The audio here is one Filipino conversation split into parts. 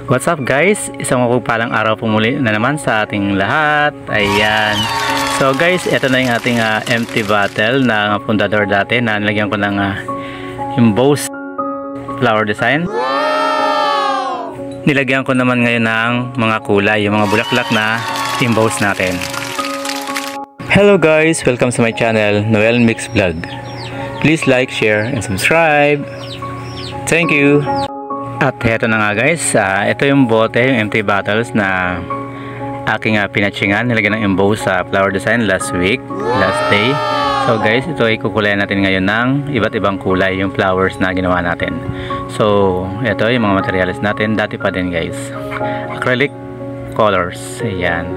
What's up guys? Isang mapagpalang araw po muli na naman sa ating lahat. Ayan. So guys, ito na yung ating empty bottle na pundador dati na nilagyan ko ng embossed flower design. Nilagyan ko naman ngayon ng mga kulay, yung mga bulaklak na embossed natin. Hello guys! Welcome sa my channel, Noel Mix Vlog. Please like, share, and subscribe. Thank you! At heto na nga guys, ito yung bote, yung empty bottles na aking pinatchingan, nilagyan ng emboss sa flower design last day. So guys, ito ay kukulayan natin ngayon ng iba't ibang kulay, yung flowers na ginawa natin. So ito yung mga materials natin, dati pa din guys. Acrylic colors, ayan.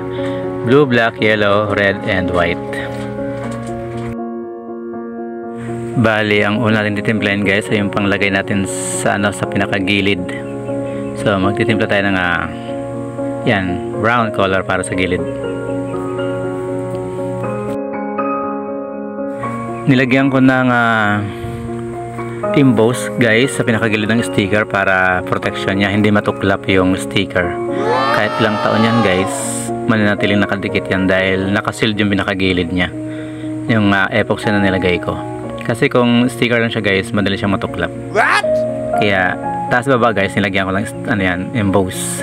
Blue, black, yellow, red, and white. Bali, ang una natin titimplahin guys ay yung panglagay natin sa sa pinakagilid. So magtitimpla tayo ng yan, brown color para sa gilid. Nilagyan ko ng emboss guys sa pinakagilid ng sticker para protection niya, hindi matuklap yung sticker. Kahit ilang taon yan guys, mananatiling nakadikit yan dahil nakasealed yung pinakagilid niya, yung epoxy na nilagay ko. Kasi kung sticker lang siya guys, madali siyang matuklap. What? Kaya taas baba guys, nilagyan ko lang emboss.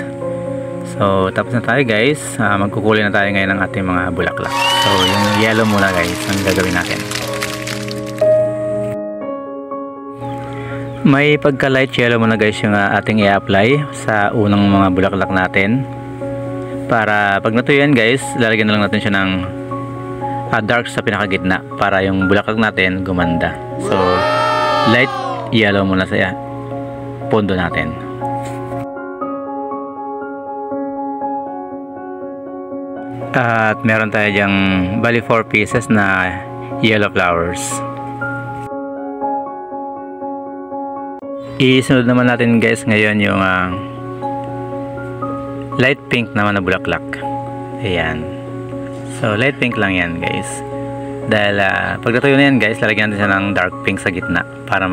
So tapos na tayo guys, magkukulay na tayo ngayon ng ating mga bulaklak. So yung yellow muna guys ang gagawin natin. May pagka light yellow muna guys yung ating i-apply sa unang mga bulaklak natin. Para pag natuyo yan guys, lalagyan na lang natin siya ng dark sa pinakagitna para yung bulaklak natin gumanda. So light yellow muna sa pondo natin. At meron tayo dyang bali 4 pieces na yellow flowers. Isunod naman natin guys ngayon yung light pink naman na bulaklak. Ayan. So light pink lang yan guys. Dahil pag natuyo na yan guys, lalagyan natin siya ng dark pink sa gitna para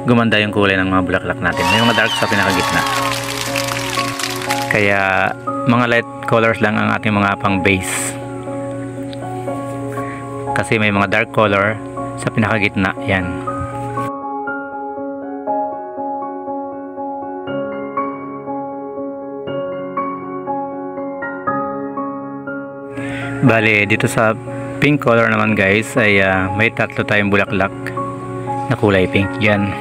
gumanda yung kulay ng mga bulaklak natin. May mga dark sa pinakagitna. Kaya mga light colors lang ang ating mga pang base. Kasi may mga dark color sa pinakagitna. Yan. Bale, dito sa pink color naman guys ay may tatlo tayong bulaklak na kulay pink dyan.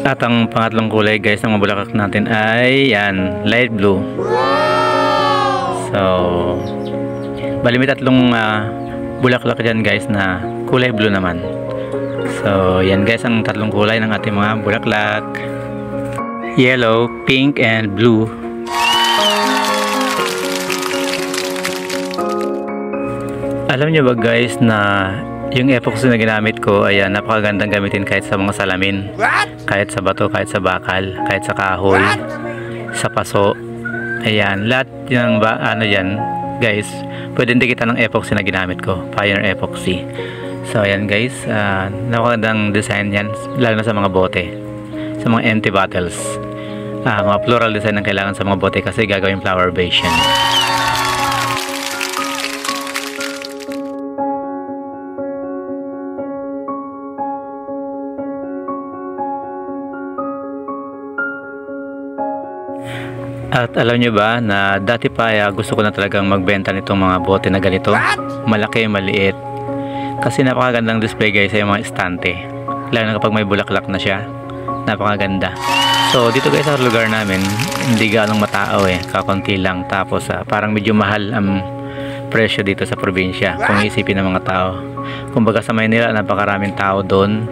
At ang pangatlong kulay guys ng mga bulaklak natin ay yan, light blue. So bale may tatlong bulaklak dyan guys na kulay blue naman. So yan guys ang tatlong kulay ng ating mga bulaklak. Yellow, pink, and blue. Alam nyo ba guys na yung epoxy na ginamit ko ay napakagandang gamitin kahit sa mga salamin. Kahit sa bato, kahit sa bakal, kahit sa kahoy, sa paso. Ayan, lahat yung yan guys, pwedeng dikitan ng epoxy na ginamit ko, Pioneer epoxy. So ayan guys, napakagandang design yan, lalo na sa mga bote, sa mga empty bottles. Mga floral design ang kailangan sa mga bote kasi gagawin flower base yan. At alam nyo ba na dati pa gusto ko na talagang magbenta nitong mga bote na ganito, malaki, maliit, kasi napakagandang display guys sa mga estante, lalo na kapag may bulaklak na siya, napakaganda. So dito guys sa lugar namin, hindi ganong matao kakunti lang, tapos parang medyo mahal ang presyo dito sa probinsya kung iisipin ng mga tao. Kumbaga sa Maynila napakaraming tao doon,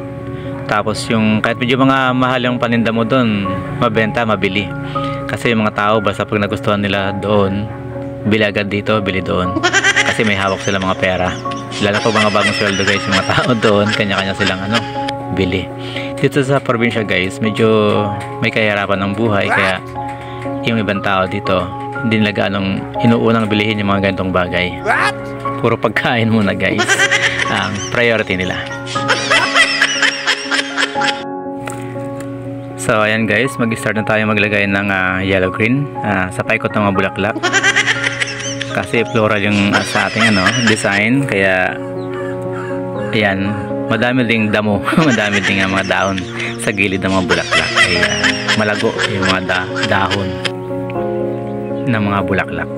tapos yung kahit medyo mga mahal yung paninda mo doon, mabenta, mabili. Kasi yung mga tao basta pag nagustuhan nila doon, bili agad dito, bili doon. Kasi may hawak sila mga pera. Lalo pag mga bagong sweldo guys, yung mga tao doon, kanya-kanya silang bili. Dito sa probinsya guys, medyo may kahirapan ng buhay, kaya yung ibang tao dito hindi nila ganong inuunang bilihin yung mga ganitong bagay. Puro pagkain muna guys. ang priority nila. So ayan guys, mag-start na tayo maglagay ng yellow green sa paikot ng mga bulaklak. Kasi floral yung sa ating design, kaya ayan, madami ding damo, madami ding mga dahon sa gilid ng mga bulaklak. Kaya malago yung mga dahon ng mga bulaklak.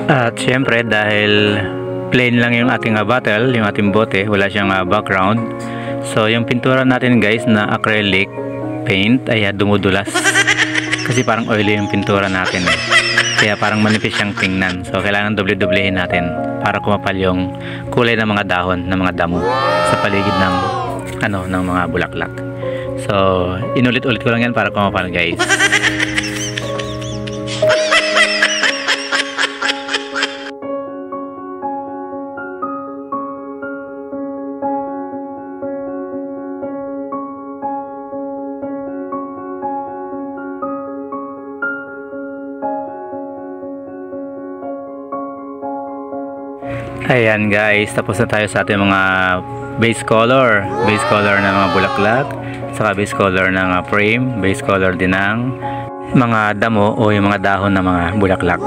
At syempre dahil plain lang yung ating bottle, yung ating bote, wala siyang background. So yung pintura natin guys na acrylic paint ay dumudulas. Kasi parang oily yung pintura natin eh. Kaya parang manipis siyang tingnan. So kailangan doble-doblehin natin para kumapal yung kulay ng mga dahon, ng mga damo sa paligid ng ng mga bulaklak. So inulit-ulit ko lang yan para kumapal guys. Ayan guys, tapos na tayo sa ating mga base color ng mga bulaklak, saka base color ng frame, base color din ng mga damo o yung mga dahon ng mga bulaklak.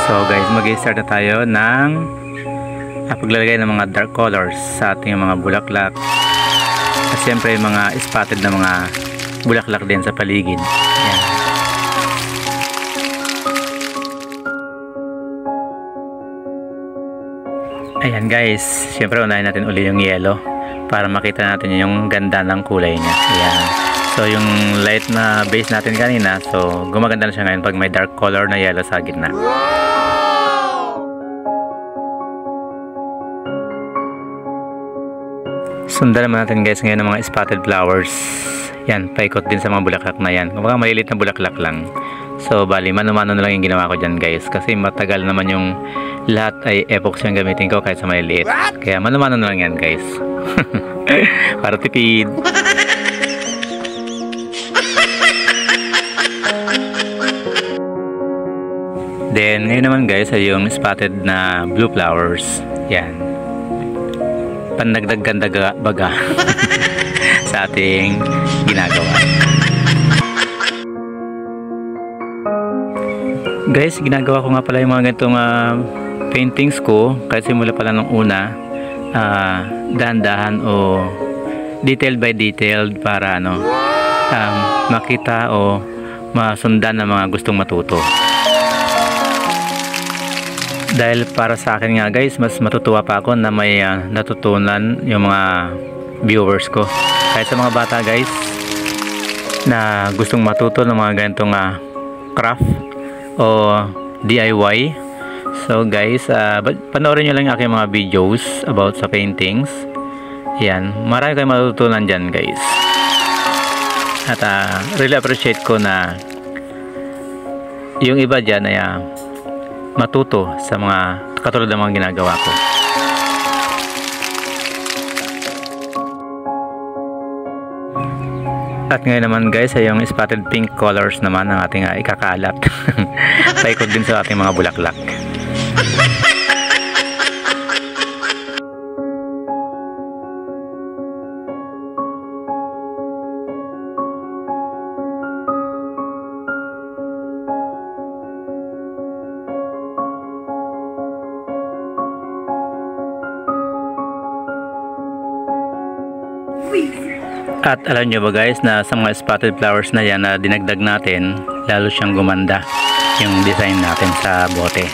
So guys, mag-start na tayo ng paglalagay ng mga dark colors sa ating mga bulaklak. At siyempre yung mga spotted na mga bulaklak din sa paligid. Ayan. Ayan guys, syempre unahin natin uli yung yellow para makita natin yung ganda ng kulay niya. Ayan. So yung light na base natin kanina, so gumaganda na siya ngayon pag may dark color na yellow sa gitna. Sundan naman natin guys ngayon ng mga spotted flowers. Yan, paikot din sa mga bulaklak na yan. Kumbaga maliliit na bulaklak lang. So bali, mano-mano na lang yung ginawa ko dyan guys. Kasi matagal naman yung lahat ay epoxy yung gamitin ko kahit sa maliliit. Kaya mano-mano na lang yan guys. Para tipid. Then ngayon naman guys ay yung spotted na blue flowers. Yan, pandagdag ganda baga sa ating ginagawa. Guys, ginagawa ko nga pala yung mga ganitong paintings ko kahit simula pala nung una, dahan-dahan o detail by detail para makita o masundan ng mga gustong matuto. Dahil para sa akin nga guys, mas matutuwa pa ako na may natutunan yung mga viewers ko. Kahit sa mga bata guys na gustong matuto ng mga ganitong craft o DIY. So guys, panoorin nyo lang yung aking mga videos about sa paintings. Yan, marami kayong matutunan dyan guys. At really appreciate ko na yung iba dyan ay matuto sa mga katulad ng mga ginagawa ko. At ngayon naman guys ay yung spotted pink colors naman ang ating ikakalat. Paikot din sa ating mga bulaklak. At alam nyo ba guys na sa mga spotted flowers na yan na dinagdag natin, lalo siyang gumanda yung design natin sa bote.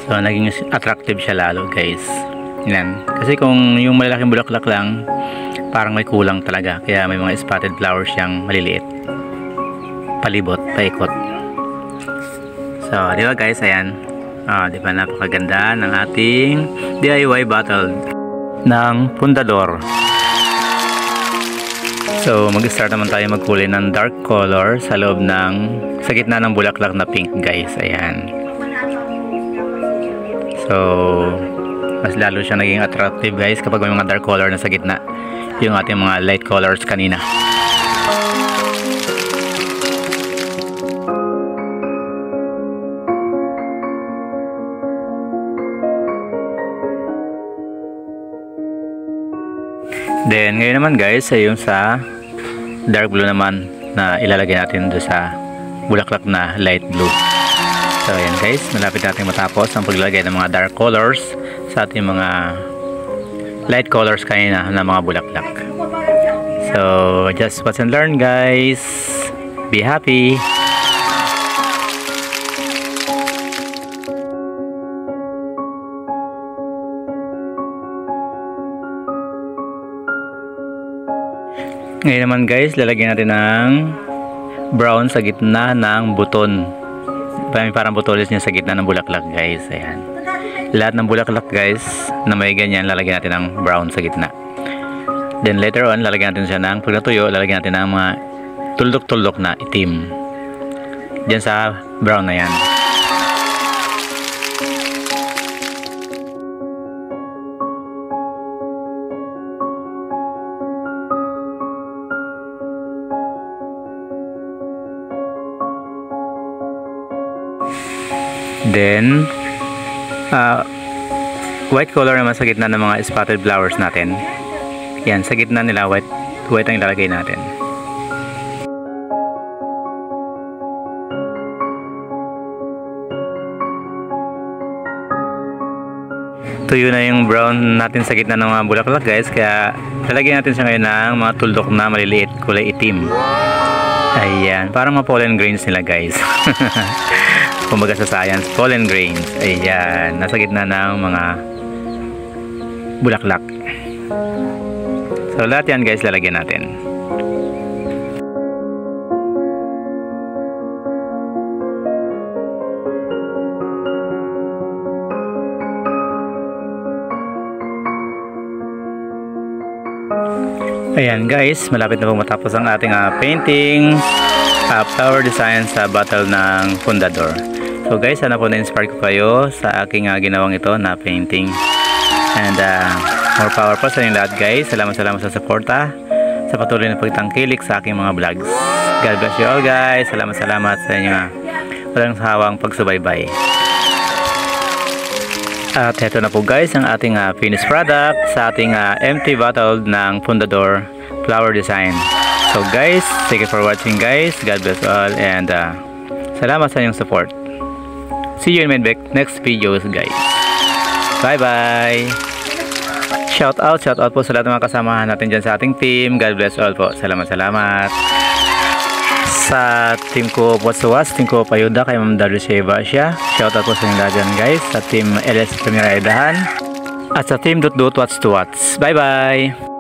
So naging attractive siya lalo guys. Yan. Kasi kung yung malalaking bulaklak lang, parang may kulang talaga. Kaya may mga spotted flowers siyang maliliit, palibot, paikot. So di ba guys, ayan. Di ba napakaganda ng ating DIY bottle ng pundador. So mag-start naman tayo magkulay ng dark color sa loob sa gitna ng bulaklak na pink guys. Ayan. So Mas lalo siya naging attractive guys kapag may mga dark color na sa gitna. Yung ating mga light colors kanina. Then ngayon naman guys ay yung sa dark blue naman na ilalagay natin doon sa bulaklak na light blue. So ayan guys, malapit natin matapos ang paglagay ng mga dark colors sa ating mga light colors kanina na mga bulaklak. So just watch and learn guys. Be happy. Ngayon naman guys, lalagyan natin ng brown sa gitna ng buton. Parang butolis niya sa gitna ng bulaklak guys. Ayan. Lahat ng bulaklak guys na may ganyan, lalagyan natin ng brown sa gitna. Then later on, lalagyan natin siya ng, pag natuyo, lalagyan natin ng mga tuldok-tuldok na itim. Diyan sa brown na yan. Then white color naman sa gitna ng mga spotted flowers natin. Yan, sa gitna nila white ang ilalagay natin. Tuyo na yung brown natin sa gitna ng mga bulaklak guys, kaya lalagyan natin siya ngayon ng mga tuldok na maliliit, kulay itim. Ayan, parang mga pollen grains nila guys. Kumbaga sa science, pollen grains. Ayan, nasa gitna ng mga bulaklak. So lahat yan guys, lalagyan natin. Ayan guys, malapit na pong matapos ang ating painting flower design sa bottle ng Fundador. So guys, sana po na-inspire ko kayo sa aking ginawang ito na painting. And more power po sa inyong lahat guys. Salamat sa suporta, sa patuloy na pagtangkilik sa aking mga vlogs. God bless you all guys. Salamat sa inyo walang sawang pagsubaybay. At heto na po guys ang ating finished product sa ating empty bottle ng Fundador flower design. So guys, thank you for watching guys. God bless all and salamat sa inyong support. See you in my next videos guys. Bye bye. Shout out po sa lahat ng mga kasamahan natin dyan sa ating team. God bless all po. Salamat. Sa team ko What's to Watch, team ko Payuda kay Ma'am Darly Sheva siya. Shout out po sa inyo lahat dyan guys. Sa team LS Primera Edahan at sa team Dut What's to Watch. Bye bye.